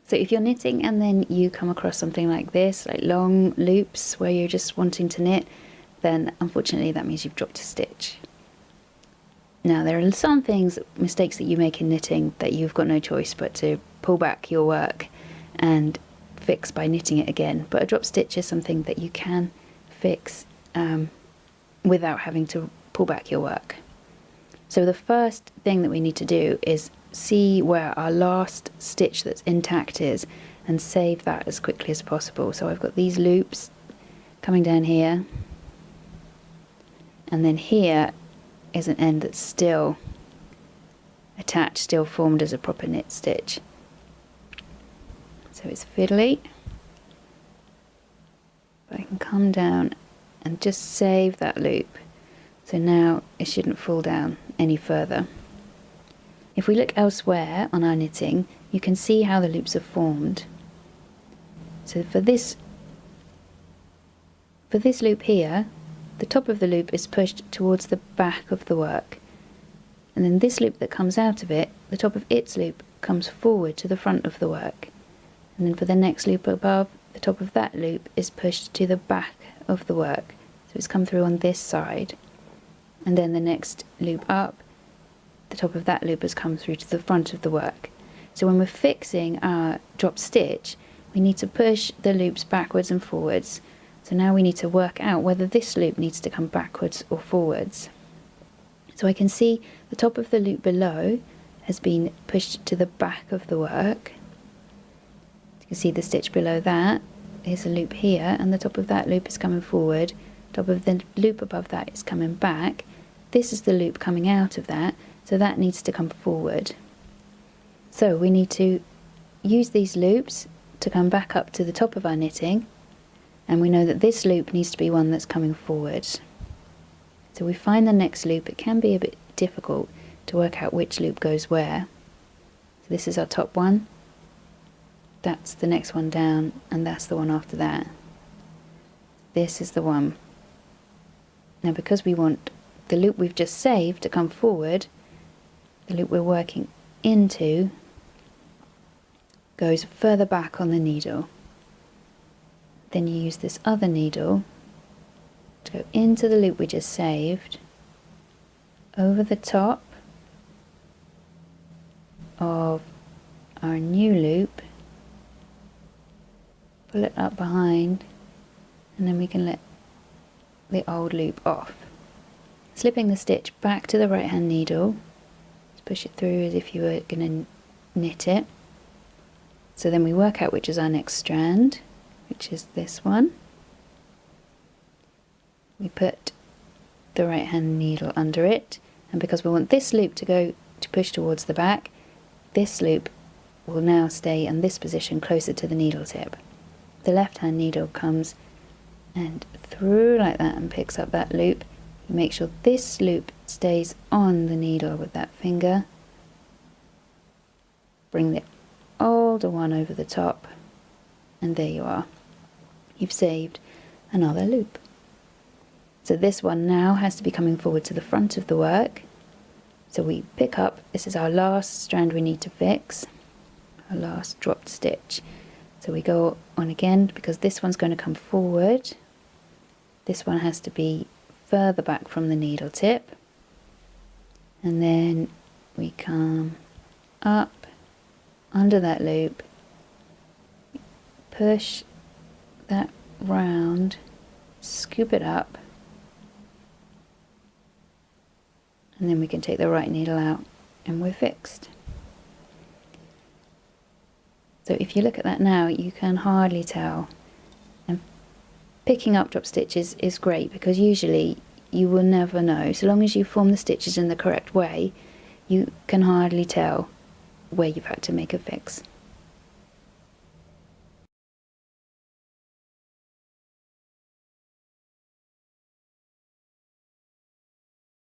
So if you're knitting and then you come across something like this, like long loops where you're just wanting to knit, then unfortunately that means you've dropped a stitch. Now there are some mistakes that you make in knitting that you've got no choice but to pull back your work and fix by knitting it again, but a drop stitch is something that you can fix without having to pull back your work. So the first thing that we need to do is see where our last stitch that's intact is and save that as quickly as possible. So I've got these loops coming down here, and then here is an end that's still attached, still formed as a proper knit stitch. So it's fiddly. But I can come down and just save that loop. So now it shouldn't fall down any further. If we look elsewhere on our knitting, you can see how the loops are formed. So for this loop here, the top of the loop is pushed towards the back of the work, and then this loop that comes out of it, the top of its loop comes forward to the front of the work, and then for the next loop above, the top of that loop is pushed to the back of the work, so it's come through on this side, and then the next loop up, the top of that loop has come through to the front of the work. So when we're fixing our drop stitch, we need to push the loops backwards and forwards. So now we need to work out whether this loop needs to come backwards or forwards. So I can see the top of the loop below has been pushed to the back of the work. You can see the stitch below that. Here's a loop here, and the top of that loop is coming forward. Top of the loop above that is coming back. This is the loop coming out of that, so that needs to come forward. So we need to use these loops to come back up to the top of our knitting, and we know that this loop needs to be one that's coming forward. So we find the next loop. It can be a bit difficult to work out which loop goes where. So this is our top one, that's the next one down, and that's the one after that. This is the one. Now because we want the loop we've just saved to come forward, the loop we're working into goes further back on the needle. Then you use this other needle to go into the loop we just saved, over the top of our new loop, pull it up behind, and then we can let the old loop off. Slipping the stitch back to the right hand needle, just push it through as if you were going to knit it. So then we work out which is our next strand, which is this one. We put the right hand needle under it, and because we want this loop to push towards the back, this loop will now stay in this position closer to the needle tip. The left hand needle comes and through like that and picks up that loop. You make sure this loop stays on the needle with that finger. Bring the older one over the top, and there you are. You've saved another loop. So this one now has to be coming forward to the front of the work. So we pick up, this is our last strand we need to fix, our last dropped stitch. So we go on again, because this one's going to come forward. This one has to be further back from the needle tip. And then we come up under that loop, push that round, scoop it up, and then we can take the right needle out and we're fixed. So if you look at that now, you can hardly tell. And picking up drop stitches is great, because usually you will never know. So long as you form the stitches in the correct way, you can hardly tell where you've had to make a fix.